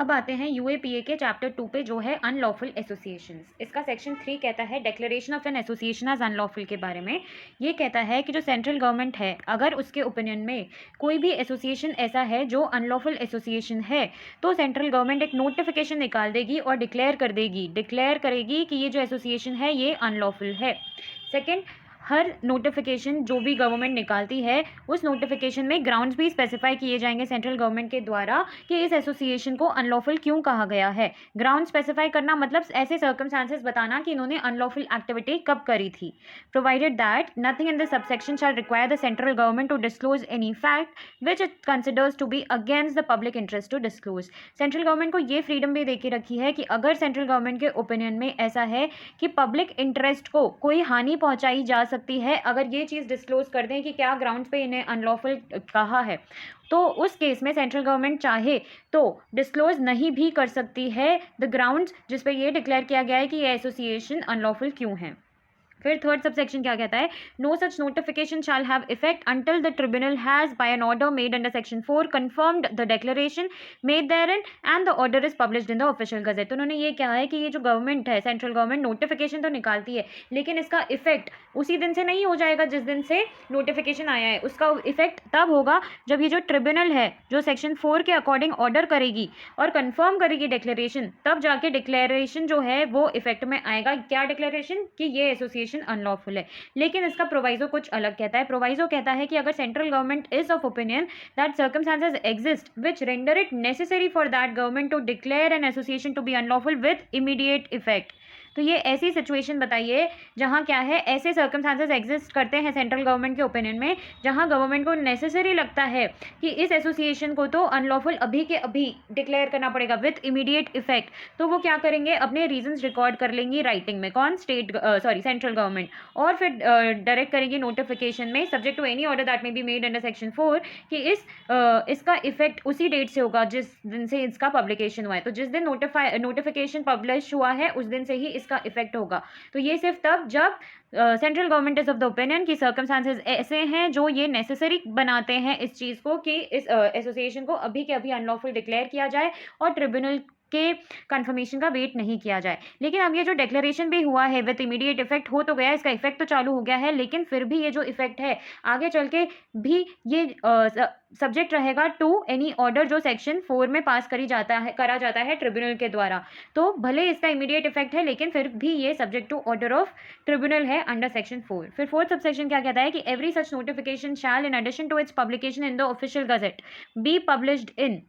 अब आते हैं यूएपीए के चैप्टर 2 पे, जो है अनलॉफुल एसोसिएशंस। इसका सेक्शन 3 कहता है declaration of an association as unlawful के बारे में। ये कहता है कि जो सेंट्रल गवर्नमेंट है, अगर उसके ओपिनियन में कोई भी एसोसिएशन ऐसा है जो अनलॉफुल एसोसिएशन है, तो सेंट्रल गवर्नमेंट एक नोटिफिकेशन निकाल देगी और डिक्लेयर करेगी कि ये जो एसोसिएशन है ये अनलॉफुल है। सेकेंड, हर नोटिफिकेशन जो भी गवर्नमेंट निकालती है, उस नोटिफिकेशन में ग्राउंड्स भी स्पेसिफाई किए जाएंगे सेंट्रल गवर्नमेंट के द्वारा कि इस एसोसिएशन को अनलॉफुल क्यों कहा गया है। ग्राउंड स्पेसिफाई करना मतलब ऐसे सर्कमस्टांसेस बताना कि इन्होंने अनलॉफुल एक्टिविटी कब करी थी। Provided that nothing in the subsection shall require the central government to disclose any fact which it considers to be against the public interest to disclose. Central government को ये freedom भी देके रखी है कि अगर सेंट्रल गवर्नमेंट के opinion में ऐसा है कि पब्लिक इंटरेस्ट को कोई हानि पहुंचाई जा सकती है, अगर ये चीज़ डिस्क्लोज कर दें कि क्या ग्राउंड्स पे इन्हें अनलॉफुल कहा है, तो उस केस में सेंट्रल गवर्नमेंट चाहे तो डिस्क्लोज नहीं भी कर सकती है द ग्राउंड्स जिस पे ये डिक्लेयर किया गया है कि ये एसोसिएशन अनलॉफुल क्यों है। फिर थर्ड सबसेक्शन क्या कहता है, no such notification shall have effect until the tribunal has by an order made under section 4 confirmed the declaration made therein and the order is published in the official gazette. तो उन्होंने ये कहा है कि ये जो गवर्नमेंट है, central government notification तो निकालती है, लेकिन इसका इफेक्ट उसी दिन से नहीं हो जाएगा जिस दिन से नोटिफिकेशन आया है। उसका इफेक्ट तब होगा जब ये जो ट्रिब्यूनल है, जो सेक्शन 4 के अकॉर्डिंग ऑर्डर करेगी और कंफर्म करेगी डिक्लेरेशन, तब जाके डिक्लेरेशन जो है वो इफेक्ट में आएगा। क्या डिक्लेरेशन? कि ये एसोसिएशन अनलॉफुल है। लेकिन इसका प्रोवाइजो कुछ अलग कहता है। प्रोवाइजो कहता है कि अगर central government is of opinion that circumstances exist which render it necessary for that government to declare an association to be unlawful with immediate effect. तो ये ऐसी सिचुएशन बताइए जहाँ क्या है, ऐसे सर्कमस्टांसेस एग्जिस्ट करते हैं सेंट्रल गवर्नमेंट के ओपिनियन में, जहाँ गवर्नमेंट को नेसेसरी लगता है कि इस एसोसिएशन को तो अनलॉफुल अभी के अभी डिक्लेयर करना पड़ेगा विद इमीडिएट इफेक्ट। तो वो क्या करेंगे, अपने रीजंस रिकॉर्ड कर लेंगी राइटिंग में। कौन? Central government. और फिर डायरेक्ट करेंगी नोटिफिकेशन में subject to any order that may be made under section 4 कि इसका इफेक्ट उसी डेट से होगा जिस दिन से इसका पब्लिकेशन हुआ है। तो जिस दिन नोटिफिकेशन पब्लिश हुआ है उस दिन से ही इसका इफेक्ट होगा। तो ये सिर्फ तब जब central government is of the opinion कि सर्कमस्टांसेस ऐसे हैं जो ये नेसेसरी बनाते हैं इस चीज़ को कि इस एसोसिएशन को अभी के अभी अनलॉफुल डिक्लेयर किया जाए और ट्रिब्यूनल के कंफर्मेशन का वेट नहीं किया जाए। लेकिन अब ये जो डिक्लेरेशन भी हुआ है विद इमीडिएट इफेक्ट हो तो गया, इसका इफेक्ट तो चालू हो गया है, लेकिन फिर भी ये जो इफेक्ट है आगे चल के भी ये सब्जेक्ट रहेगा टू एनी ऑर्डर जो सेक्शन 4 में पास करा जाता है ट्रिब्यूनल के द्वारा। तो भले इसका इमीडिएट इफेक्ट है, लेकिन फिर भी ये subject to order of tribunal है अंडर सेक्शन 4। फिर फोर्थ सबसेक्शन क्या कहता है कि every such notification shall in addition to its publication in the official gazette be published in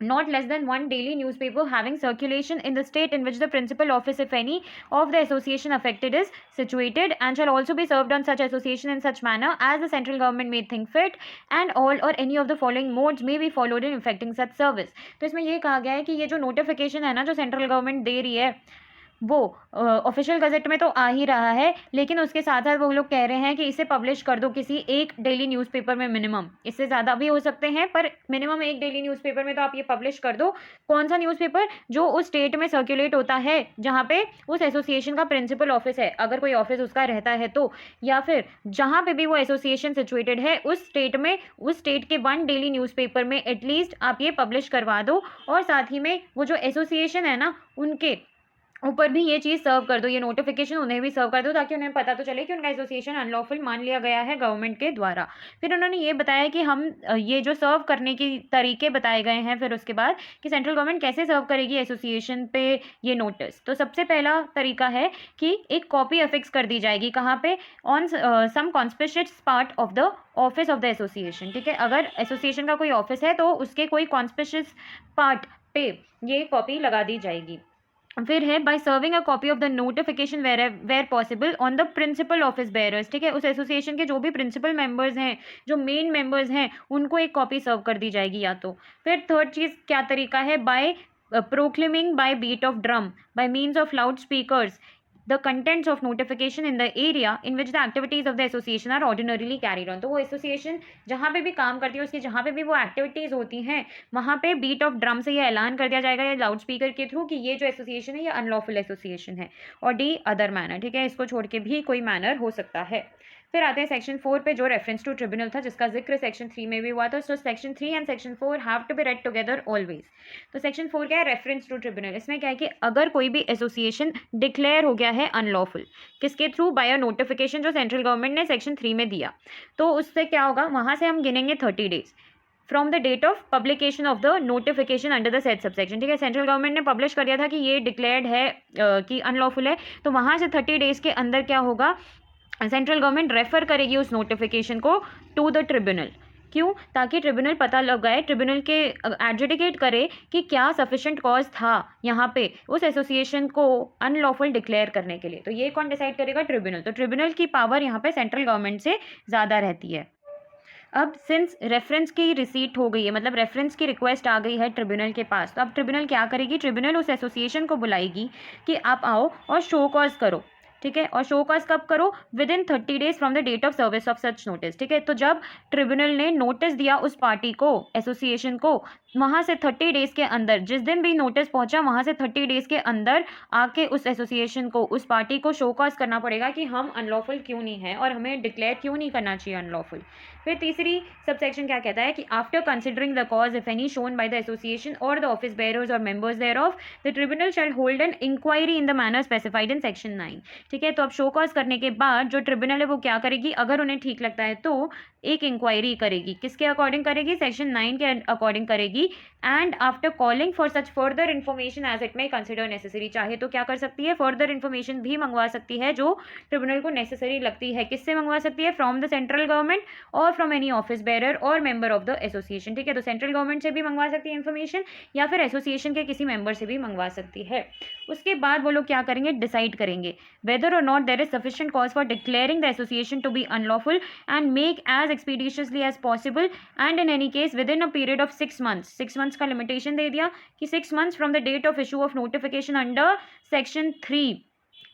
not less than one daily newspaper having circulation in the state in which the principal office, if any, of the association affected is situated, and shall also be served on such association in such manner as the central government may think fit, and all or any of the following modes may be followed in effecting such service। तो इसमें ये कहा गया है कि ये जो notification है ना, जो सेंट्रल गवर्नमेंट दे रही है, वो ऑफिशियल गजेट में तो आ ही रहा है, लेकिन उसके साथ साथ वो लोग कह रहे हैं कि इसे पब्लिश कर दो किसी एक डेली न्यूज़पेपर में मिनिमम। इससे ज़्यादा भी हो सकते हैं, पर मिनिमम एक डेली न्यूज़पेपर में तो आप ये पब्लिश कर दो। कौन सा न्यूज़पेपर? जो उस स्टेट में सर्कुलेट होता है जहाँ पे उस एसोसिएशन का प्रिंसिपल ऑफिस है, अगर कोई ऑफिस उसका रहता है तो, या फिर जहाँ पे भी वो एसोसिएशन सिचुएटेड है उस स्टेट में, उस स्टेट के वन डेली न्यूज़पेपर में एटलीस्ट आप ये पब्लिश करवा दो। और साथ ही में वो जो एसोसिएशन है ना, उनके ऊपर भी ये चीज़ सर्व कर दो, ये नोटिफिकेशन उन्हें भी सर्व कर दो, ताकि उन्हें पता तो चले कि उनका एसोसिएशन अनलॉफुल मान लिया गया है गवर्नमेंट के द्वारा। फिर उन्होंने ये बताया कि हम ये जो सर्व करने के तरीके बताए गए हैं, फिर उसके बाद कि सेंट्रल गवर्नमेंट कैसे सर्व करेगी एसोसिएशन पे ये नोटिस। तो सबसे पहला तरीका है कि एक कॉपी अफिक्स कर दी जाएगी। कहाँ पे? On some conspicuous part of the office of the association. ठीक है, अगर एसोसिएशन का कोई ऑफिस है तो उसके कोई कॉन्स्पिशियस पार्ट पे ये कॉपी लगा दी जाएगी। फिर है by serving a copy of the notification where possible on the principal office bearers. ठीक है, उस एसोसिएशन के जो भी प्रिंसिपल मेंबर्स हैं, जो मेन मेंबर्स हैं, उनको एक कॉपी सर्व कर दी जाएगी या तो। फिर थर्ड चीज़ क्या तरीका है? By proclaiming by beat of drum by means of loudspeakers the contents of notification in the area in which the activities of the association are ordinarily carried on। तो वो एसोसिएशन जहाँ पे भी काम करती है, उसकी जहाँ पे भी वो एक्टिविटीज़ होती हैं, वहाँ पे बीट ऑफ ड्रम से ये ऐलान कर दिया जाएगा या लाउड स्पीकर के थ्रू कि ये जो एसोसिएशन है ये अनलॉफुल एसोसिएशन है। और डी अदर मैनर। ठीक है, इसको छोड़ के भी कोई मैनर हो सकता है। फिर आते हैं सेक्शन 4 पे, जो रेफरेंस टू ट्रिब्यूनल था, जिसका जिक्र सेक्शन 3 में भी हुआ था। So section 3 and section 4 have to be read together always. तो सेक्शन 4 क्या है? Reference to tribunal. इसमें क्या है कि अगर कोई भी एसोसिएशन डिक्लेयर हो गया है अनलॉफुल, किसके थ्रू? बाय अ नोटिफिकेशन जो सेंट्रल गवर्नमेंट ने सेक्शन 3 में दिया, तो उससे क्या होगा? वहां से हम गिनेंगे 30 days from the date of publication of the notification under the said subsection. ठीक है, सेंट्रल गवर्नमेंट ने पब्लिश कर दिया था कि ये डिक्लेयर्ड है कि अनलॉफुल है, तो वहाँ से 30 डेज के अंदर क्या होगा? सेंट्रल गवर्नमेंट रेफर करेगी उस नोटिफिकेशन को टू द ट्रिब्यूनल। क्यों? ताकि ट्रिब्यूनल पता लगाए, ट्रिब्यूनल के एडजुडिकेट करे कि क्या सफिशिएंट कॉज था यहाँ पे उस एसोसिएशन को अनलॉफुल डिक्लेयर करने के लिए। तो ये कौन डिसाइड करेगा? ट्रिब्यूनल। तो ट्रिब्यूनल की पावर यहाँ पे सेंट्रल गवर्नमेंट से ज़्यादा रहती है। अब सिंस रेफरेंस की रिसीट हो गई है, मतलब रेफरेंस की रिक्वेस्ट आ गई है ट्रिब्यूनल के पास, तो अब ट्रिब्यूनल क्या करेगी? ट्रिब्यूनल उस एसोसिएशन को बुलाएगी कि आप आओ और शो कॉज करो। ठीक है, और शो कॉज कब करो? Within 30 days from the date of service of such notice. ठीक है, तो जब ट्रिब्यूनल ने नोटिस दिया उस पार्टी को, एसोसिएशन को, वहां से 30 डेज के अंदर, जिस दिन भी नोटिस पहुंचा वहां से 30 डेज के अंदर आके उस एसोसिएशन को, उस पार्टी को शो कॉज करना पड़ेगा कि हम अनलॉफुल क्यों नहीं है और हमें डिक्लेयर क्यों नहीं करना चाहिए अनलॉफुल। फिर तीसरी सबसेक्शन क्या कहता है कि after considering the cause if any shown by the association or the office bearers or members thereof, the tribunal shall hold an inquiry in the manner specified in section 9। ठीक है, तो अब शो कॉज करने के बाद जो tribunal है वो क्या करेगी? अगर उन्हें ठीक लगता है तो एक इंक्वायरी करेगी। किसके अकॉर्डिंग करेगी? सेक्शन 9 के अकॉर्डिंग करेगी। And after calling for such further information as it may consider necessary, चाहे तो क्या कर सकती है? फर्दर इन्फॉर्मेशन भी मंगवा सकती है जो ट्रिब्यूनल को नेसेसरी लगती है। किससे मंगवा सकती है? फ्रॉम द सेंट्रल गवर्नमेंट और फ्रॉम एनी ऑफिस बेयरर और मेंबर ऑफ द एसोसिएशन। ठीक है, तो सेंट्रल गवर्नमेंट से भी मंगवा सकती है इन्फॉर्मेशन या फिर एसोसिएशन के किसी मेंबर से भी मंगवा सकती है। उसके बाद वो लोग क्या करेंगे? डिसाइड करेंगे whether or not there is sufficient cause for declaring the association to be unlawful and make as expeditiously as possible and in any case within a period of 6 months। 6 months का limitation दे दिया कि 6 months from the date of issue of notification under section 3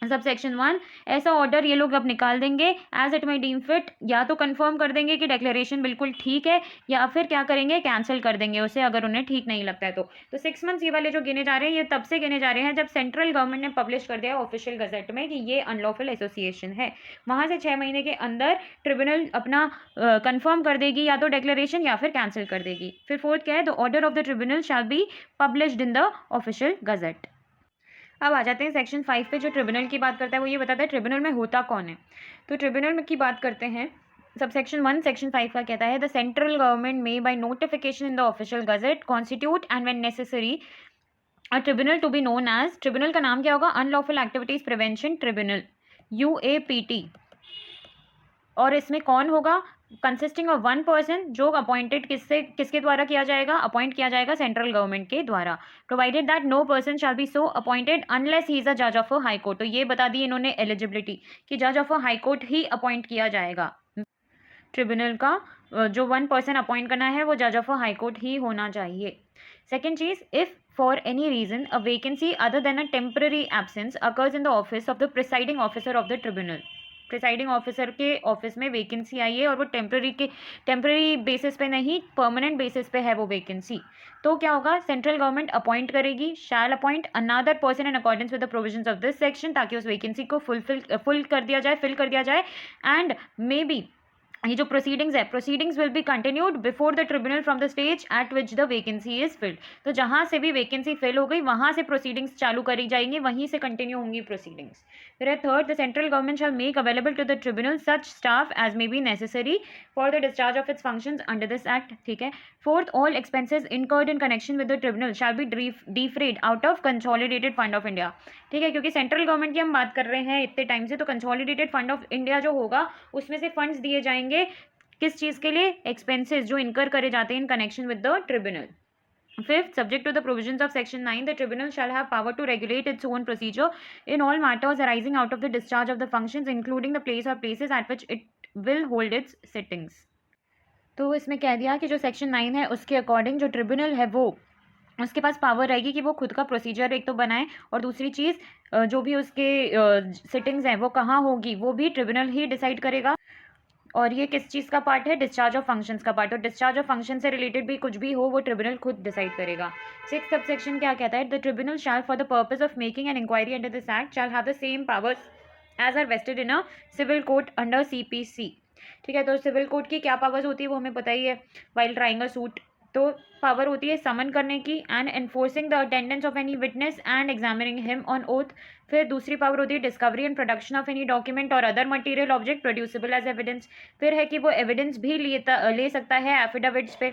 sub section 1। ऐसा order ये लोग अब निकाल देंगे as it may deem fit, या तो कंफर्म कर देंगे कि डिक्लेरेशन बिल्कुल ठीक है या फिर क्या करेंगे? कैंसिल कर देंगे उसे, अगर उन्हें ठीक नहीं लगता है तो 6 मंथ्स ये वाले जो गिने जा रहे हैं ये तब से गिने जा रहे हैं जब सेंट्रल गवर्नमेंट ने पब्लिश कर दिया ऑफिशियल गजट में कि ये अनलॉफुल एसोसिएशन है। वहाँ से 6 महीने के अंदर ट्रिब्यूनल अपना कंफर्म कर देगी या तो डिक्लेरेशन या फिर कैंसिल कर देगी। फिर फोर्थ क्या है? The order of the tribunal shall B published in the official gazette. अब आ जाते हैं सेक्शन 5 पे, जो ट्रिब्यूनल की बात करता है वो ये बताता है ट्रिब्यूनल में होता कौन है। तो ट्रिब्यूनल की बात करते हैं, सब सेक्शन 1 सेक्शन 5 का कहता है the central government may by notification in the official gazette constitute and when necessary a tribunal to be known as, tribunal का नाम क्या होगा? Unlawful activities prevention tribunal, UAPT। और इसमें कौन होगा? कंसिस्टिंग ऑफ 1 पर्सन, जो अपॉइंटेड किसके द्वारा किया जाएगा? अपॉइंट किया जाएगा सेंट्रल गवर्नमेंट के द्वारा। Provided that no person shall be so appointed unless he is a जज ऑफ अ हाई कोर्ट। तो ये बता दी इन्होंने एलिजिबिलिटी कि जज ऑफ अ हाई कोर्ट ही अपॉइंट किया जाएगा। ट्रिब्यूनल का जो 1 पर्सन अपॉइंट करना है वो जज ऑफ अ हाई कोर्ट ही होना चाहिए। सेकेंड चीज, if for any reason a vacancy other than a temporary absence occurs in the office of the presiding officer of the tribunal, presiding officer के office में वैकेंसी आई है और वो टेम्पररी बेसिस पे नहीं, परमानेंट बेसिस पे है वो वैकेंसी, तो क्या होगा? सेंट्रल गवर्नमेंट अपॉइंट करेगी, shall appoint another person in accordance with the provisions of this section, ताकि उस वैकेंसी को फिल कर दिया जाए। एंड मे बी ये जो प्रोसीडिंग्स है, proceedings will be continued before the tribunal from the stage eight which the vacancy is filled. तो जहाँ से भी वैकेंसी फिल हो गई वहाँ से प्रोसीडिंग्स चालू करी जाएंगी, वहीं से कंटिन्यू होंगी प्रोसीडिंग्स। फिर है third, the central government shall make available to the tribunal such staff as may be necessary for the discharge of its functions under this act. ठीक है। Fourth, all expenses incurred in connection with the tribunal shall be defrayed out of consolidated fund of India. ठीक है, क्योंकि central government की हम बात कर रहे हैं इतने टाइम से, तो कंसोलिडेटेड फंड ऑफ इंडिया जो होगा उसमें से फंड्स दिए जाएंगे किस चीज़ के लिए? एक्सपेंसेस जो इनकर करे जाते हैं इन connection with the tribunal. Fifth, subject to the provisions of Section 9, the tribunal shall have power to regulate its own procedure in all matters arising out of the discharge of the functions, including the place or places at which it will hold its sittings। तो इसमें कह दिया कि जो section 9 है उसके according जो tribunal है वो उसके पास पावर रहेगी कि वो खुद का प्रोसीजर एक तो बनाए, और दूसरी चीज़ जो भी उसके सिटिंग्स हैं वो कहाँ होगी वो भी ट्रिब्यूनल ही डिसाइड करेगा। और ये किस चीज़ का पार्ट है? डिस्चार्ज ऑफ फंक्शंस का पार्ट, और डिस्चार्ज ऑफ फंक्शन से रिलेटेड भी कुछ भी हो वो ट्रिब्यूनल खुद डिसाइड करेगा। सिक्स सब सेक्शन क्या कहता है? The tribunal shall for the purpose of making an inquiry under this act shall have the same powers as are vested in a civil court under CPC। ठीक है, तो civil court की क्या powers होती है वो हमें पता ही है। वाइल ट्राइंग अ सूट, तो पावर होती है समन करने की and enforcing the attendance of any witness and examining him on oath. फिर दूसरी पावर होती है discovery and production of any document or other material object producible as evidence. फिर है कि वो एविडेंस भी ले सकता है एफिडेविट्स पे।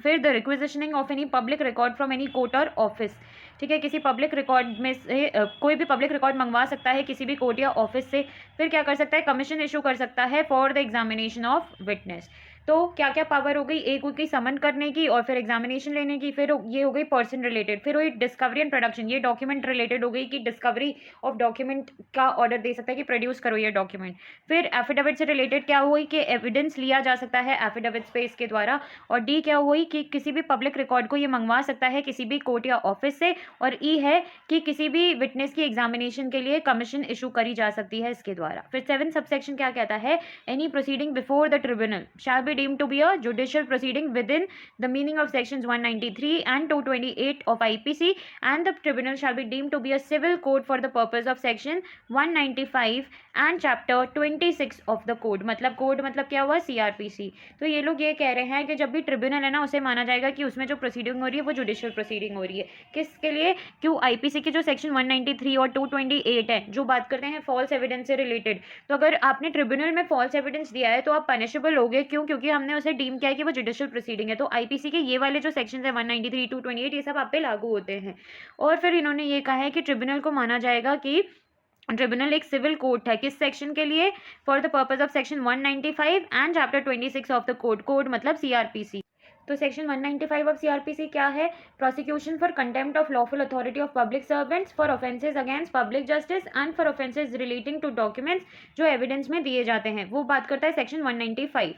फिर the requisitioning of any public record from any court or office. ठीक है, किसी पब्लिक रिकॉर्ड में से कोई भी पब्लिक रिकॉर्ड मंगवा सकता है किसी भी कोर्ट या ऑफिस से। फिर क्या कर सकता है, कमीशन इशू कर सकता है for the examination of witness. तो क्या क्या पावर हो गई, एक हो गई समन करने की और फिर एग्जामिनेशन लेने की। फिर ये हो गई पर्सन रिलेटेड। फिर हुई डिस्कवरी एंड प्रोडक्शन, ये डॉक्यूमेंट रिलेटेड हो गई कि डिस्कवरी ऑफ डॉक्यूमेंट का ऑर्डर दे सकता है कि प्रोड्यूस करो ये डॉक्यूमेंट। फिर एफिडेविट से रिलेटेड क्या हुई कि एविडेंस लिया जा सकता है एफिडेविट्स पे इसके द्वारा। और डी क्या हुई कि किसी भी पब्लिक रिकॉर्ड को ये मंगवा सकता है किसी भी कोर्ट या ऑफिस से। और ई है कि किसी भी विटनेस की एग्जामिनेशन के लिए कमीशन इशू करी जा सकती है इसके द्वारा। फिर 7 सबसेक्शन क्या कहता है, any proceeding before the tribunal shall be deemed to be a judicial proceeding within the meaning of sections 193 and 228 of IPC and the tribunal shall be deemed to be a civil code for the purpose of section 195 and chapter 26 of the code. मतलब code मतलब क्या हुआ, CRPC। तो ये लोग ये कह रहे हैं कि जब भी ट्रिब्यूनल है ना उसे माना जाएगा कि उसमें जो प्रोसीडिंग हो रही है वो जुडिशियल प्रोसीडिंग हो रही है। किसके लिए, क्यों IPC के जो सेक्शन 193 और 228 है जो बात करते हैं फॉल्स एविडेंस से रिलेटेड। तो अगर आपने ट्रिब्यूनल में फॉल्स एविडेंस दिया है तो आप पनिशेबल होगे, क्यों, क्योंकि हमने उसे डीम किया है कि वो जुडिशियल प्रोसीडिंग है। तो IPC के ये वाले जो सेक्शन है 193 228 ये सब आप पे लागू होते हैं। और फिर इन्होंने ये कहा है कि ट्रिब्यूनल को माना जाएगा कि ट्रिब्यूनल एक सिविल कोर्ट है, किस सेक्शन के लिए, for the purpose of section 195 and chapter 26 of the code. Code मतलब CRPC। तो सेक्शन 195 ऑफ CRPC क्या है, prosecution for contempt of lawful authority of public servants for offences against public justice and for offences relating to documents जो evidence में दिए जाते हैं, वो बात करता है सेक्शन 195।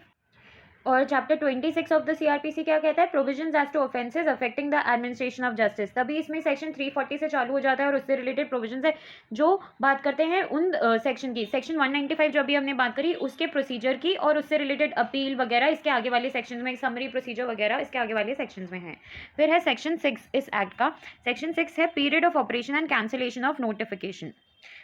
और चैप्टर 26 ऑफ द CRPC क्या कहता है, provisions as to offences affecting the administration of justice. तभी इसमें सेक्शन 340 से चालू हो जाता है और उससे रिलेटेड प्रोविजंस है जो बात करते हैं उन सेक्शन की। सेक्शन 195 जो अभी हमने बात करी उसके प्रोसीजर की और उससे रिलेटेड अपील वगैरह इसके आगे वाले सेक्शन में, समरी प्रोसीजर वगैरह इसके आगे वाले सेक्शन में है। फिर है सेक्शन 6 इस एक्ट का। सेक्शन 6 है period of operation and cancellation of notification.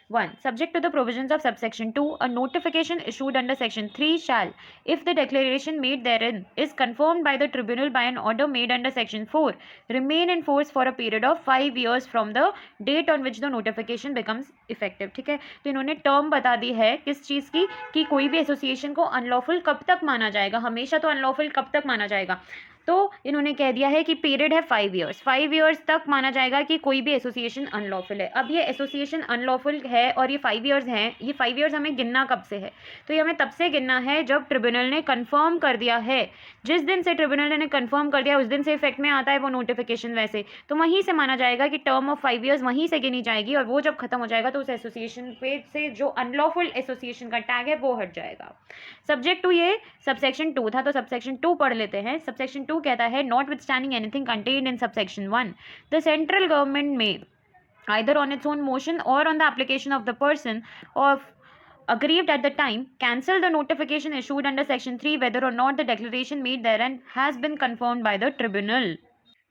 1. Subject to the provisions of subsection 2, a notification issued under section 3 shall, if the declaration made therein is confirmed by the tribunal by an order made under section 4, remain in force for a period of 5 years from the date on which the notification becomes effective। ठीक है, तो इन्होंने term बता दी है किस चीज़ की, कि कोई भी एसोसिएशन को अनलॉफुल कब तक माना जाएगा, हमेशा तो अनलॉफुल कब तक माना जाएगा। तो इन्होंने कह दिया है कि पीरियड है 5 ईयर्स, 5 ईयर्स तक माना जाएगा कि कोई भी एसोसिएशन अनलॉफुल है। अब ये एसोसिएशन अनलॉफुल है और ये 5 ईयर्स हैं, ये 5 ईयर्स हमें गिनना कब से है, तो ये हमें तब से गिनना है जब ट्रिब्यूनल ने कंफर्म कर दिया है। जिस दिन से ट्रिब्यूनल ने कंफर्म कर दिया उस दिन से इफेक्ट में आता है वो नोटिफिकेशन, वैसे तो वहीं से माना जाएगा कि टर्म ऑफ 5 ईयर्स वहीं से गिनी जाएगी और वो जब खत्म हो जाएगा तो उस एसोसिएशन पे से जो अनलॉफुल एसोसिएशन का टैग है वो हट जाएगा। सब्जेक्ट टू ये सबसेक्शन 2 था, तो सबसेक्शन 2 पढ़ लेते हैं। सबसेक्शन 2 कहता है notwithstanding anything contained in subsection 1, the central government may either on its own motion or on the application of the person of aggrieved at the time cancel the notification issued under section 3 whether or not the declaration made therein has been confirmed by the tribunal।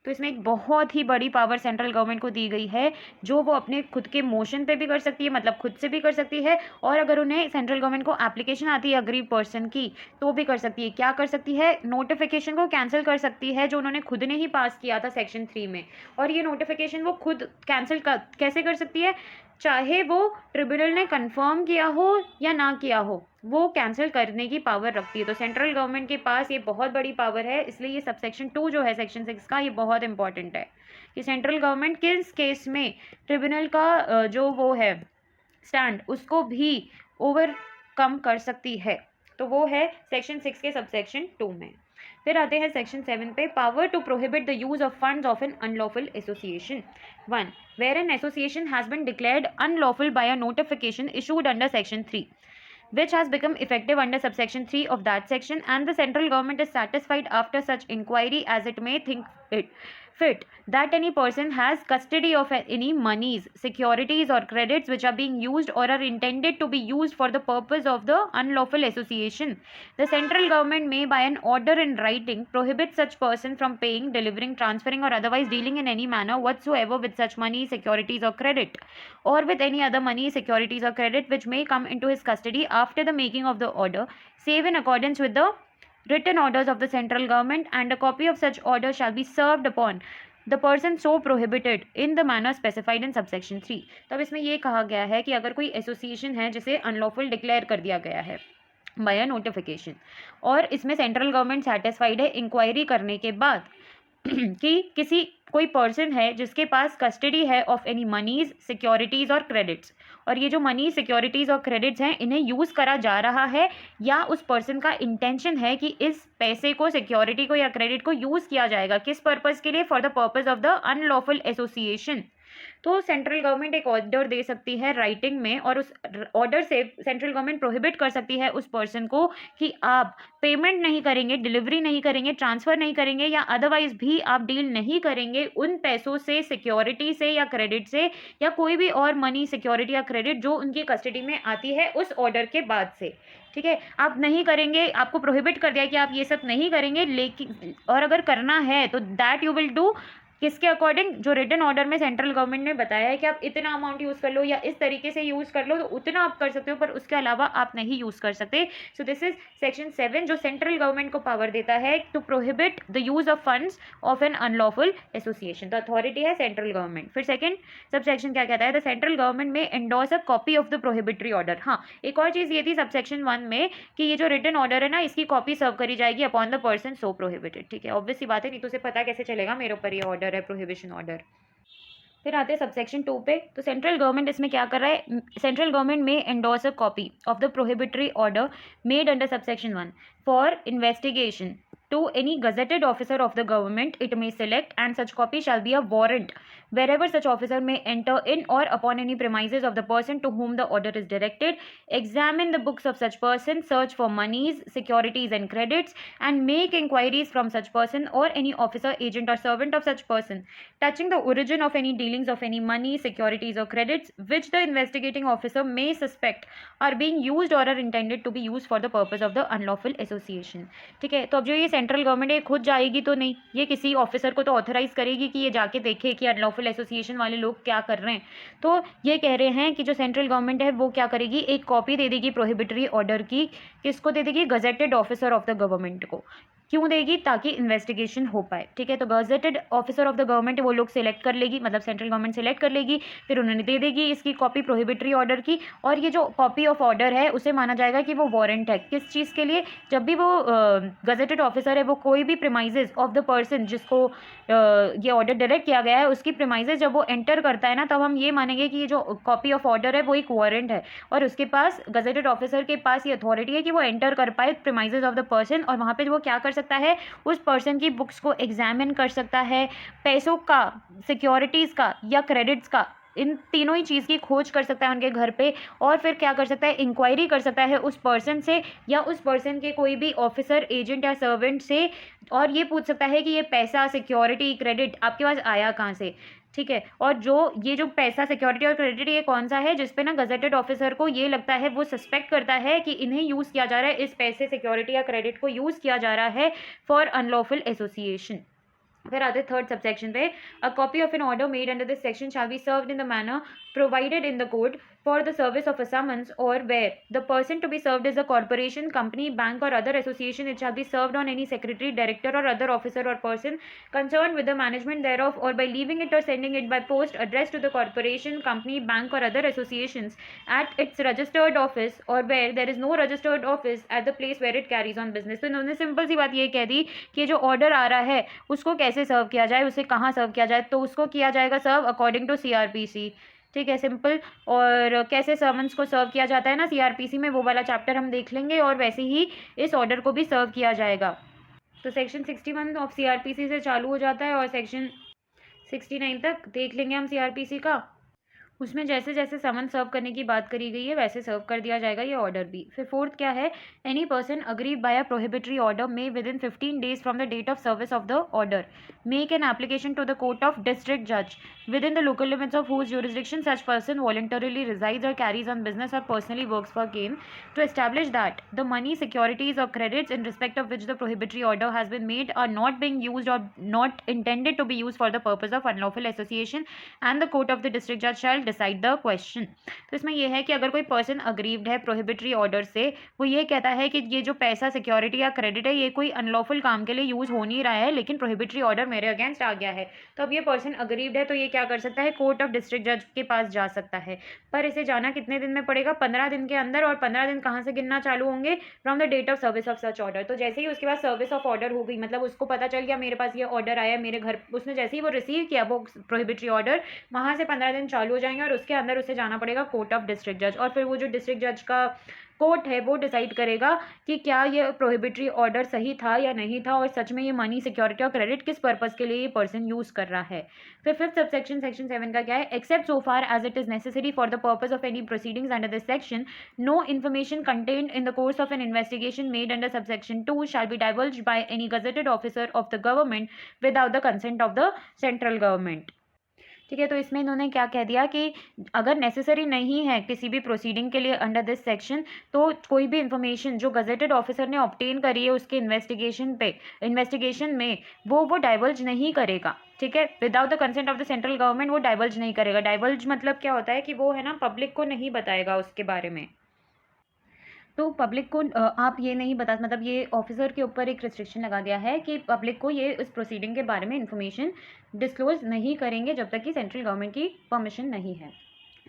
तो इसमें एक बहुत ही बड़ी power central government को दी गई है जो वो अपने खुद के मोशन पे भी कर सकती है, मतलब खुद से भी कर सकती है, और अगर उन्हें सेंट्रल गवर्नमेंट को एप्लीकेशन आती है अग्रीव पर्सन की तो भी कर सकती है। क्या कर सकती है, नोटिफिकेशन को कैंसिल कर सकती है जो उन्होंने खुद ने ही पास किया था सेक्शन 3 में। और ये नोटिफिकेशन वो खुद कैंसिल कैसे कर सकती है, चाहे वो ट्रिब्यूनल ने कंफर्म किया हो या ना किया हो, वो कैंसिल करने की पावर रखती है। तो सेंट्रल गवर्नमेंट के पास ये बहुत बड़ी पावर है, इसलिए ये सबसेक्शन 2 जो है सेक्शन 6 का ये बहुत इंपॉर्टेंट है कि सेंट्रल गवर्नमेंट किस केस में ट्रिब्यूनल का जो वो है स्टैंड उसको भी ओवरकम कर सकती है। तो वो है सेक्शन 6 के सबसेक्शन 2 में। फिर आते हैं सेक्शन 7 पे, power to prohibit the use of funds of an unlawful association. 1. Where an association has been declared unlawful by a notification issued under section 3 which has become effective under subsection 3 of that section and the central government is satisfied after such inquiry as it may think it fit that any person has custody of any monies, securities or credits which are being used or are intended to be used for the purpose of the unlawful association. The central government may by an order in writing prohibit such person from paying, delivering, transferring or otherwise dealing in any manner whatsoever with such money, securities or credit, or with any other money, securities or credit which may come into his custody after the making of the order, save in accordance with the written orders of the central government, and a copy of such order shall be served upon the person so prohibited in the manner specified in subsection 3. तो अब इसमें ये कहा गया है कि अगर कोई एसोसिएशन है जिसे अनलॉफुल डिक्लेयर कर दिया गया है बाय नोटिफिकेशन, और इसमें सेंट्रल गवर्नमेंट सेटिस्फाइड है इंक्वायरी करने के बाद कि किसी कोई पर्सन है जिसके पास कस्टडी है ऑफ एनी मनीज, सिक्योरिटीज़ और क्रेडिट्स, और ये जो मनी, सिक्योरिटीज़ और क्रेडिट्स हैं इन्हें यूज़ करा जा रहा है, या उस पर्सन का इंटेंशन है कि इस पैसे को, सिक्योरिटी को या क्रेडिट को यूज़ किया जाएगा, किस पर्पज़ के लिए, for the purpose of the unlawful association, तो सेंट्रल गवर्नमेंट एक ऑर्डर दे सकती है राइटिंग में, और उस ऑर्डर से सेंट्रल गवर्नमेंट प्रोहिबिट कर सकती है उस पर्सन को कि आप पेमेंट नहीं करेंगे, डिलीवरी नहीं करेंगे, ट्रांसफ़र नहीं करेंगे, या अदरवाइज भी आप डील नहीं करेंगे उन पैसों से, सिक्योरिटी से या क्रेडिट से, या कोई भी और मनी, सिक्योरिटी या क्रेडिट जो उनकी कस्टडी में आती है उस ऑर्डर के बाद से। ठीक है, आप नहीं करेंगे, आपको प्रोहिबिट कर दिया कि आप ये सब नहीं करेंगे, लेकिन और अगर करना है तो दैट यू विल डू किसके अकॉर्डिंग, जो रिटन ऑर्डर में सेंट्रल गवर्नमेंट ने बताया है कि आप इतना अमाउंट यूज़ कर लो या इस तरीके से यूज़ कर लो, तो उतना आप कर सकते हो, पर उसके अलावा आप नहीं यूज़ कर सकते। सो दिस इज सेक्शन 7 जो सेंट्रल गवर्नमेंट को पावर देता है to prohibit the use of funds of an unlawful association. तो अथॉरिटी है सेंट्रल गवर्नमेंट। फिर सेकंड सब सेक्शन क्या कहता है, the central government may endorse a copy of the prohibitory order. हाँ, एक और चीज़ ये थी सब सेक्शन 1 में कि ये जो रिटन ऑर्डर है ना, इसकी कॉपी सर्व करी जाएगी upon the person so prohibited. ठीक है, ऑब्वियस सी बात है, नहीं तो उसे पता कैसे चलेगा मेरे ऊपर ये ऑर्डर है, प्रोहिबिशन ऑर्डर। फिर आते हैं सबसेक्शन 2 पे। तो सेंट्रल गवर्नमेंट इसमें क्या कर रहा है, central government may endorse a copy of the prohibitory order made under subsection 1 for investigation to any gazetted officer of the government it may select, and such copy shall be a warrant wherever such officer may enter in or upon any premises of the person to whom the order is directed, examine the books of such person, search for monies, securities and credits, and make inquiries from such person or any officer, agent or servant of such person touching the origin of any dealings of any money, securities or credits which the investigating officer may suspect are being used or are intended to be used for the purpose of the unlawful association। ठीक है, तो अब जो ये central government ये खुद जाएगी तो नहीं, ये किसी ऑफिसर को तो ऑथराइज करेगी कि ये जाके देखे कि अनलॉफुल एसोसिएशन वाले लोग क्या कर रहे हैं। तो ये कह रहे हैं कि जो सेंट्रल गवर्नमेंट है वो क्या करेगी, एक कॉपी दे देगी प्रोहिबिटरी ऑर्डर की, किसको दे देगी, gazetted officer of the government को। क्यों देगी, ताकि इन्वेस्टिगेशन हो पाए। ठीक है, तो gazetted officer of the government वो लोग सिलेक्ट कर लेगी, मतलब सेंट्रल गवर्नमेंट सिलेक्ट कर लेगी, फिर उन्होंने दे देगी इसकी कॉपी प्रोहिबिटरी ऑर्डर की, और ये जो कॉपी ऑफ ऑर्डर है उसे माना जाएगा कि वो वारंट है। किस चीज़ के लिए, जब भी वो गजेटेड ऑफिसर है वो कोई भी प्रीमाइजेज ऑफ द पर्सन जिसको ये ऑर्डर डायरेक्ट किया गया है उसकी प्रीमाइजेज जब वो एंटर करता है ना, तब हम ये मानेंगे कि ये जो कॉपी ऑफ ऑर्डर है वो एक वारंट है, और उसके पास, गजेटेड ऑफिसर के पास ये अथॉरिटी है कि वो एंटर कर पाए प्रीमाइजेज ऑफ द पर्सन, और वहाँ पे वो क्या कर सकता है, उस पर्सन की बुक्स को एग्जामिन कर सकता है, पैसों का, सिक्योरिटीज़ का या क्रेडिट्स का, इन तीनों ही चीज़ की खोज कर सकता है उनके घर पे, और फिर क्या कर सकता है, इंक्वायरी कर सकता है उस पर्सन से या उस पर्सन के कोई भी ऑफिसर, एजेंट या सर्वेंट से, और ये पूछ सकता है कि ये पैसा, सिक्योरिटी, क्रेडिट आपके पास आया कहाँ से। ठीक है, और जो ये जो पैसा, सिक्योरिटी और क्रेडिट ये कौन सा है जिस पे ना गजेटेड ऑफिसर को ये लगता है, वो सस्पेक्ट करता है कि इन्हें यूज़ किया जा रहा है, इस पैसे, सिक्योरिटी या क्रेडिट को यूज़ किया जा रहा है फॉर अनलॉफुल एसोसिएशन। फिर आते थर्ड सबसेक्शन पे, a copy of an order made under this section shall be served in the manner provided in the code for the service of a summons, or where the person to be served is a corporation, company, bank or other association, it shall be served on any secretary, director or other officer or person concerned with the management thereof, or by leaving it or sending it by post addressed to the corporation, company, bank or other associations at its registered office, or where there is no registered office at the place where it carries on business। तो इन्होंने simple सी बात ये कह दी कि जो order आ रहा है उसको कैसे सर्व किया जाए, उसे कहाँ सर्व किया जाए, तो उसको किया जाएगा सर्व अकॉर्डिंग टू CRPC। ठीक है, सिंपल। और कैसे समन्स को सर्व किया जाता है ना CRPC में, वो वाला चैप्टर हम देख लेंगे, और वैसे ही इस ऑर्डर को भी सर्व किया जाएगा। तो सेक्शन 61 ऑफ CRPC से चालू हो जाता है और सेक्शन 69 तक देख लेंगे हम CRPC का। उसमें जैसे जैसे समन सर्व करने की बात करी गई है वैसे सर्व कर दिया जाएगा ये ऑर्डर भी। फिर फोर्थ क्या है, any person aggrieved by a prohibitory order may within 15 days from the date of service of the order make an application to the court of district जज within the local limits of whose jurisdiction such person voluntarily resides or carries on business or personally works for gain to establish that the money, securities or credits in respect of which the prohibitory order has been made are not being used or not intended to be used for the purpose of unlawful association and the court of the district judge shall decide the question। तो इसमें यह है कि अगर कोई person aggrieved है prohibitory order से, वो ये कहता है कि ये जो पैसा, सिक्योरिटी या क्रेडिट है ये कोई अनलॉफुल काम के लिए यूज़ हो नहीं रहा है, लेकिन प्रोहिबिटरी ऑर्डर मेरे अगेंस्ट आ गया है, तो अब ये पर्सन अग्रीव्ड है तो ये क्या कर सकता है, कोर्ट ऑफ डिस्ट्रिक्ट जज के पास जा सकता है। पर इसे जाना कितने दिन में पड़ेगा, 15 दिन के अंदर। और 15 दिन कहाँ से गिनना चालू होंगे, from the date of service of such order. तो जैसे ही उसके पास सर्विस ऑफ ऑर्डर हो गई, मतलब उसको पता चल गया मेरे पास ये ऑर्डर आया मेरे घर, उसने जैसे ही वो रिसीव किया वो प्रोहिबिटरी ऑर्डर, वहाँ से 15 दिन चालू हो जाएंगे और उसके अंदर उसे जाना पड़ेगा कोर्ट ऑफ डिस्ट्रिक्ट जज। और फिर वो जो डिस्ट्रिक्ट जज का कोर्ट है वो डिसाइड करेगा कि क्या ये प्रोहिबिटरी ऑर्डर सही था या नहीं था, और सच में ये मनी, सिक्योरिटी और क्रेडिट किस पर्पस के लिए ये पर्सन यूज कर रहा है। फिर फिफ्थ सबसेक्शन सेक्शन 7 का क्या है, except so far as it is necessary for the purpose of any proceedings under this section, no information contained in the course of an investigation made under subsection 2 shall be divulged by any gazetted officer of the government without the consent of the central government. ठीक है, तो इसमें इन्होंने क्या कह दिया कि अगर नेसेसरी नहीं है किसी भी प्रोसीडिंग के लिए अंडर दिस सेक्शन, तो कोई भी इंफॉर्मेशन जो गजेटेड ऑफिसर ने ऑब्टेन करी है उसके इन्वेस्टिगेशन में वो डाइवर्ज नहीं करेगा। ठीक है, without the consent of the central government वो डाइवर्ज नहीं करेगा। डाइवर्ज मतलब क्या होता है कि वो है ना पब्लिक को नहीं बताएगा उसके बारे में। तो पब्लिक को आप ये नहीं बता, मतलब ये ऑफिसर के ऊपर एक रिस्ट्रिक्शन लगा दिया है कि पब्लिक को ये इस प्रोसीडिंग के बारे में इंफॉर्मेशन डिस्क्लोज नहीं करेंगे जब तक कि सेंट्रल गवर्नमेंट की परमिशन नहीं है।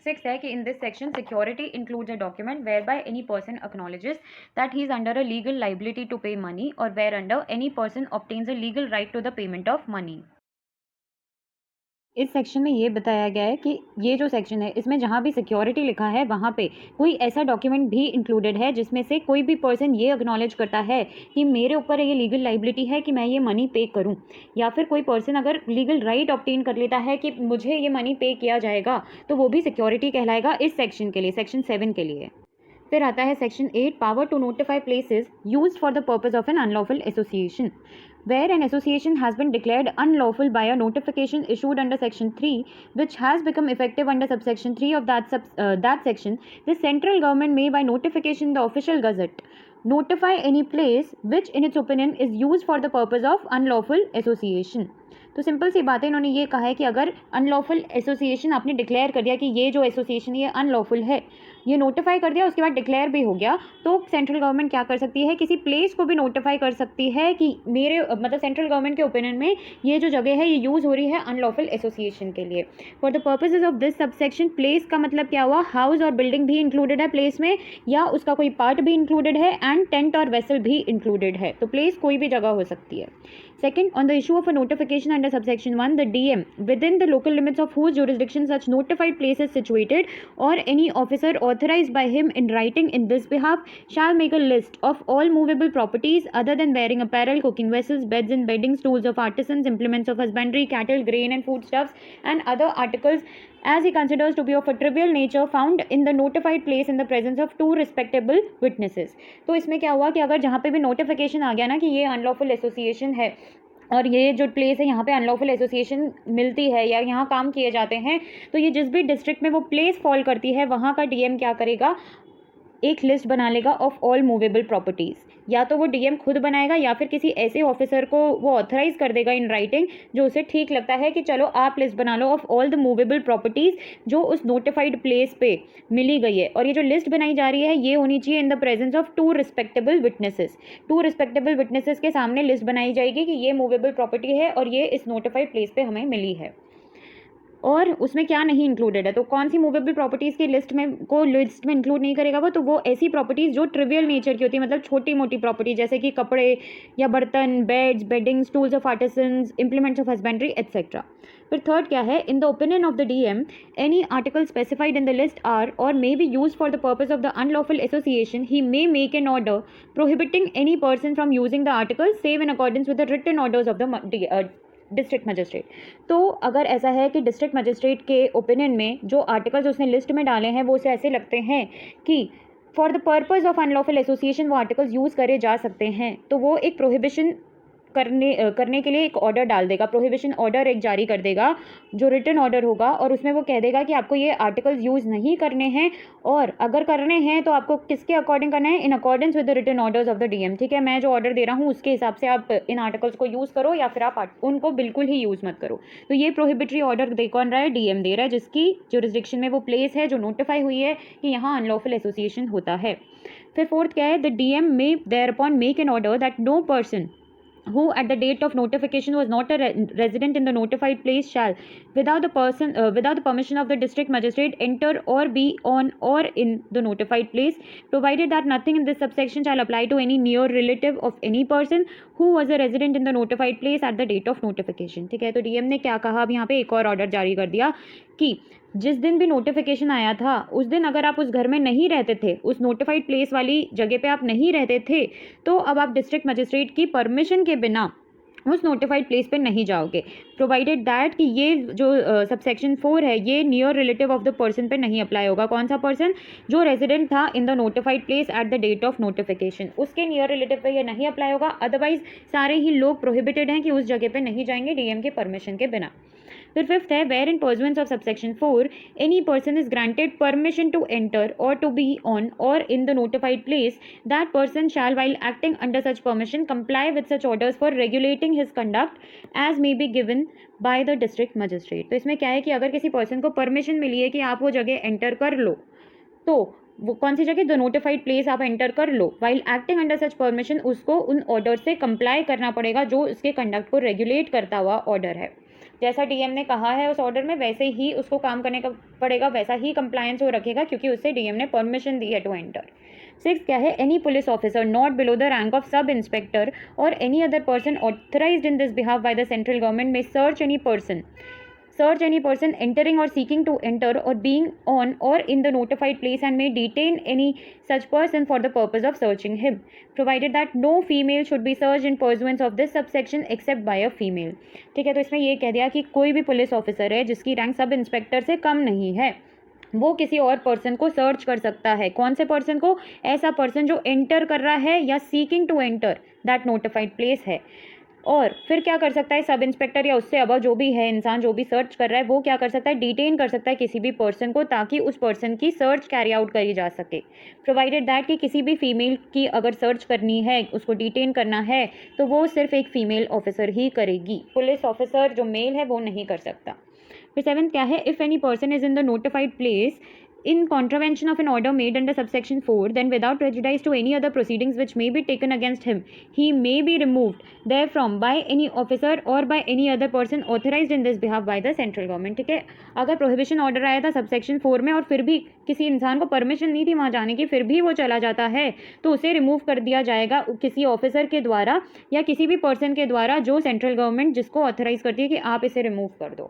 सिक्स है कि in this section security includes a document whereby any person acknowledges that he is under a legal liability to pay money और where under any person obtains a legal right to the payment of money. इस सेक्शन में ये बताया गया है कि ये जो सेक्शन है इसमें जहाँ भी सिक्योरिटी लिखा है वहाँ पे कोई ऐसा डॉक्यूमेंट भी इंक्लूडेड है जिसमें से कोई भी पर्सन ये एक्नॉलेज करता है कि मेरे ऊपर ये लीगल लाइबिलिटी है कि मैं ये मनी पे करूँ, या फिर कोई पर्सन अगर लीगल राइट ऑब्टेन कर लेता है कि मुझे ये मनी पे किया जाएगा, तो वो भी सिक्योरिटी कहलाएगा इस सेक्शन के लिए, सेक्शन 7 के लिए। फिर आता है section 8, power to notify places used for the purpose of an unlawful association. Where an association has been declared unlawful by a notification issued under Section 3, which has become effective under subsection 3 of that section, the central government may, by notification in the official gazette, notify any place which, in its opinion, is used for the purpose of unlawful association। तो simple सी बात है, इन्होंने ये कहा है कि अगर unlawful association आपने डिक्लेयर कर दिया कि ये जो एसोसिएशन ये अनलॉफुल है, ये नोटिफाई कर दिया, उसके बाद डिक्लेयर भी हो गया, तो सेंट्रल गवर्नमेंट क्या कर सकती है, किसी प्लेस को भी नोटिफाई कर सकती है कि मेरे मतलब सेंट्रल गवर्नमेंट के ओपिनियन में ये जो जगह है ये यूज़ हो रही है अनलॉफुल एसोसिएशन के लिए। For the purposes of this subsection, place का मतलब क्या हुआ, हाउस और बिल्डिंग भी इंक्लूडेड है प्लेस में, या उसका कोई पार्ट भी इंक्लूडेड है, एंड टेंट और वेसल भी इंक्लूडेड है। तो प्लेस कोई भी जगह हो सकती है। Second, on the issue of a notification under subsection 1, the DM, within the local limits of whose jurisdiction such notified place is situated, or any officer authorized by him in writing in this behalf, shall make a list of all movable properties other than wearing apparel, cooking vessels, beds and beddings, tools of artisans, implements of husbandry, cattle, grain and foodstuffs, and other articles as he considers to be of a trivial nature found in the notified place in the presence of two respectable witnesses। तो इसमें क्या हुआ कि अगर जहाँ पे भी notification आ गया ना कि ये अनलॉफुल एसोसिएशन है और ये जो प्लेस है यहाँ पे अनलॉफुल एसोसिएशन मिलती है या यहाँ काम किए जाते हैं, तो ये जिस भी डिस्ट्रिक्ट में वो प्लेस फॉल करती है वहाँ का डीएम क्या करेगा, एक लिस्ट बना लेगा ऑफ ऑल मूवेबल प्रॉपर्टीज़। या तो वो डीएम खुद बनाएगा या फिर किसी ऐसे ऑफिसर को वो ऑथराइज कर देगा इन राइटिंग जो उसे ठीक लगता है कि चलो आप लिस्ट बना लो of all the movable properties जो उस नोटिफाइड प्लेस पे मिली गई है। और ये जो लिस्ट बनाई जा रही है ये होनी चाहिए in the presence of two respectable witnesses. Two respectable witnesses के सामने लिस्ट बनाई जाएगी कि ये मूवेबल प्रॉपर्टी है और ये इस नोटिफाइड प्लेस पे हमें मिली है। और उसमें क्या नहीं इंक्लूडेड है, तो कौन सी मूवेबल प्रॉपर्टीज़ की लिस्ट में इंक्लूड नहीं करेगा वो, तो वो ऐसी प्रॉपर्टीज़ जो ट्रिवियल नेचर की होती है, मतलब छोटी मोटी प्रॉपर्टी जैसे कि कपड़े या बर्तन, beds, beddings, tools of artisans, implements of husbandry etcetera. फिर थर्ड क्या है, in the opinion of the DM any article specified in the list are or may be use for the purpose of the unlawful association, he may make an order prohibiting any person from using the article save in accordance with the written orders of the district magistrate. तो अगर ऐसा है कि district magistrate के opinion में जो articles उसने list में डाले हैं वो उसे ऐसे लगते हैं कि for the purpose of unlawful association वो आर्टिकल्स यूज़ करे जा सकते हैं, तो वो एक प्रोहिबिशन करने के लिए एक ऑर्डर डाल देगा, प्रोहिबिशन ऑर्डर एक जारी कर देगा जो रिटन ऑर्डर होगा, और उसमें वो कह देगा कि आपको ये आर्टिकल्स यूज़ नहीं करने हैं, और अगर करने हैं तो आपको किसके अकॉर्डिंग करना है, in accordance with the written orders of the DM. ठीक है, मैं जो ऑर्डर दे रहा हूँ उसके हिसाब से आप इन आर्टिकल्स को यूज़ करो या फिर आप उनको बिल्कुल ही यूज़ मत करो। तो ये प्रोहिबिटरी ऑर्डर दे कौन रहा है, डीएम दे रहा है, जिसकी जुरिस्डिक्शन में वो प्लेस है जो नोटिफाई हुई है कि यहाँ अनलॉफुल एसोसिएशन होता है। फिर फोर्थ क्या है, the DM may thereupon make an order that no person who at the date of notification was not a resident in the notified place shall without the permission of the district magistrate enter or be on or in the notified place, provided that nothing in this subsection shall apply to any near relative of any person who was a resident in the notified place at the date of notification। ठीक है, तो DM ने क्या कहा, अब यहाँ पे एक और ऑर्डर जारी कर दिया कि जिस दिन भी नोटिफिकेशन आया था उस दिन अगर आप उस घर में नहीं रहते थे, उस नोटिफाइड प्लेस वाली जगह पे आप नहीं रहते थे, तो अब आप डिस्ट्रिक्ट मजिस्ट्रेट की परमिशन के बिना उस नोटिफाइड प्लेस पे नहीं जाओगे, प्रोवाइडेड दैट कि ये जो सबसेक्शन 4 है ये near relative of the person पे नहीं अप्लाई होगा। कौन सा पर्सन, जो रेजिडेंट था in the notified place at the date of notification, उसके नियर रिलेटिव पे ये नहीं अप्लाई होगा। अदरवाइज सारे ही लोग प्रोहिबिटेड हैं कि उस जगह पे नहीं जाएंगे डीएम के परमिशन के बिना। फिर फिफ्थ है, where in pursuance of subsection 4 any person is granted permission to enter or to be on or in the notified place, that person shall while acting under such permission comply with such orders for regulating his conduct as may be given by the district magistrate. तो इसमें क्या है कि अगर किसी person को permission मिली है कि आप वो जगह एंटर कर लो, तो वो कौन सी जगह, द नोटिफाइड प्लेस आप एंटर कर लो, while acting under such permission उसको उन ऑर्डर से कंप्लाई करना पड़ेगा जो उसके कंडक्ट को रेगुलेट करता हुआ ऑर्डर है। जैसा डीएम ने कहा है उस ऑर्डर में वैसे ही उसको काम करने का पड़ेगा, वैसा ही कंप्लायंस वो रखेगा क्योंकि उससे डीएम ने परमिशन दी है टू एंटर। सिक्स क्या है, any police officer not below the rank of sub inspector or any other person authorised in this behalf by the central government may search any person entering or seeking to enter or being on or in the notified place and may detain any such person for the purpose of searching him, provided that no female should be searched in pursuance of this subsection except by a female। ठीक है, तो इसमें ये कह दिया कि कोई भी पुलिस ऑफिसर है जिसकी रैंक सब इंस्पेक्टर से कम नहीं है वो किसी और पर्सन को सर्च कर सकता है। कौन से पर्सन को, ऐसा पर्सन जो एंटर कर रहा है या seeking to enter that notified place है। और फिर क्या कर सकता है, सब इंस्पेक्टर या उससे अब जो भी है इंसान जो भी सर्च कर रहा है वो क्या कर सकता है, डिटेन कर सकता है किसी भी पर्सन को ताकि उस पर्सन की सर्च कैरी आउट करी जा सके, प्रोवाइडेड दैट कि किसी भी फीमेल की अगर सर्च करनी है, उसको डिटेन करना है तो वो सिर्फ एक फीमेल ऑफिसर ही करेगी, पुलिस ऑफिसर जो मेल है वो नहीं कर सकता। फिर सेवंथ क्या है, if any person is in the notified place in contravention of an order made under subsection 4, then without prejudice to any other proceedings which may be taken against him, he may be removed therefrom by any officer or by any other person authorized in this behalf by the central government। ठीक है, अगर prohibition order आया था subsection 4 में और फिर भी किसी इंसान को परमिशन नहीं थी वहाँ जाने की, फिर भी वो चला जाता है तो उसे रिमूव कर दिया जाएगा किसी ऑफिसर के द्वारा या किसी भी पर्सन के द्वारा जो सेंट्रल गवर्नमेंट जिसको ऑथराइज करती है कि आप इसे रिमूव कर दो।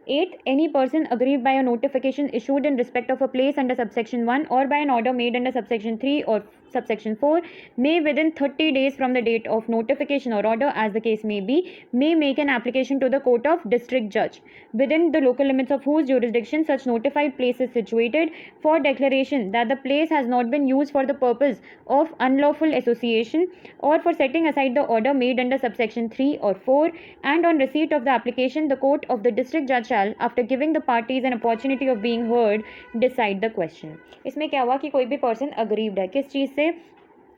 8. Any person aggrieved by a notification issued in respect of a place under subsection 1 or by an order made under subsection 3 or subsection 4 may within 30 days from the date of notification or order as the case may be may make an application to the court of district judge within the local limits of whose jurisdiction such notified place is situated for declaration that the place has not been used for the purpose of unlawful association or for setting aside the order made under subsection 3 or 4, and on receipt of the application the court of the district judge shall, after giving the parties an opportunity of being heard, decide the question। इसमें क्या हुआ कि कोई भी person aggrieved है किस चीज़ से,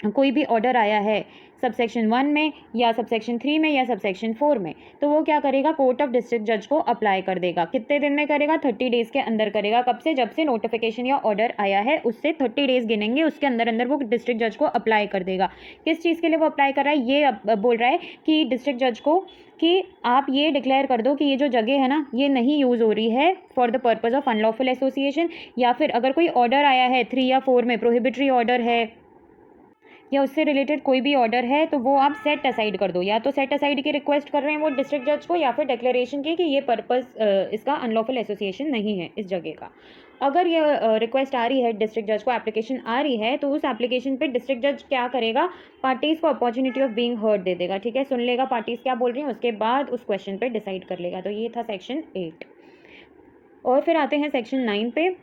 कोई भी ऑर्डर आया है सबसेक्शन 1 में या सबसेक्शन 3 में या सबसेक्शन 4 में, तो वो क्या करेगा, कोर्ट ऑफ डिस्ट्रिक्ट जज को अप्लाई कर देगा। कितने दिन में करेगा, 30 डेज़ के अंदर करेगा। कब से, जब से नोटिफिकेशन या ऑर्डर आया है उससे 30 डेज़ गिनेंगे, उसके अंदर अंदर वो डिस्ट्रिक्ट जज को अप्लाई कर देगा। किस चीज़ के लिए वो अप्लाई कर रहा है, ये बोल रहा है कि डिस्ट्रिक्ट जज को कि आप ये डिक्लेयर कर दो कि ये जो जगह है ना ये नहीं यूज़ हो रही है for the purpose of unlawful association, या फिर अगर कोई ऑर्डर आया है 3 या 4 में, प्रोहिबिटरी ऑर्डर है या उससे रिलेटेड कोई भी ऑर्डर है तो वो आप सेट असाइड कर दो। या तो सेट असाइड की रिक्वेस्ट कर रहे हैं वो डिस्ट्रिक्ट जज को, या फिर डिक्लेरेशन की कि ये पर्पस इसका अनलॉफुल एसोसिएशन नहीं है इस जगह का। अगर ये रिक्वेस्ट आ रही है डिस्ट्रिक्ट जज को, एप्लीकेशन आ रही है, तो उस एप्लीकेशन पे डिस्ट्रिक्ट जज क्या करेगा, पार्टीज़ को opportunity of being heard they देगा। ठीक है, सुन लेगा पार्टीज़ क्या बोल रही हैं, उसके बाद उस क्वेश्चन पे डिसाइड कर लेगा। तो ये था सेक्शन 8। और फिर आते हैं सेक्शन 9 पे,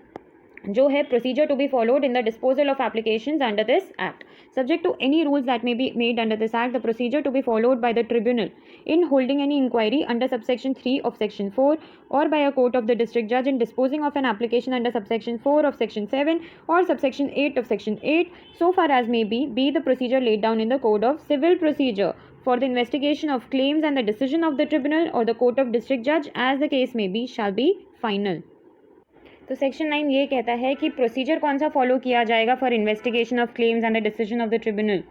जो है procedure to be followed in the disposal of applications under this act. Subject to any rules that may be made under this act, the procedure to be followed by the tribunal in holding any inquiry under subsection 3 of section 4 or by a court of the district judge in disposing of an application under subsection 4 of section 7 or subsection 8 of section 8 so far as may be the procedure laid down in the code of civil procedure for the investigation of claims, and the decision of the tribunal or the court of district judge as the case may be shall be final। तो section 9 ये कहता है कि procedure कौन सा follow किया जाएगा for investigation of claims and the decision of the tribunal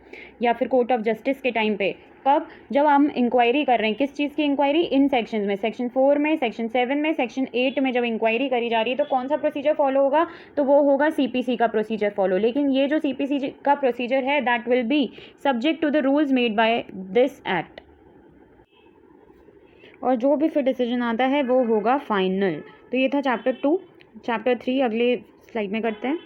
या फिर कोर्ट ऑफ जस्टिस के टाइम पे। कब? जब हम इंक्वायरी कर रहे हैं। किस चीज़ की इंक्वायरी? इन सेक्शन में, सेक्शन 4 में, सेक्शन 7 में, सेक्शन 8 में जब इंक्वायरी करी जा रही है तो कौन सा प्रोसीजर फॉलो होगा? तो वो होगा सीपीसी का प्रोसीजर फॉलो। लेकिन ये जो सीपीसी का प्रोसीजर है that will be subject to the rules made by this act, और जो भी फिर डिसीजन आता है वो होगा फाइनल। तो ये था चैप्टर 2। चैप्टर 3 अगले स्लाइड में करते हैं।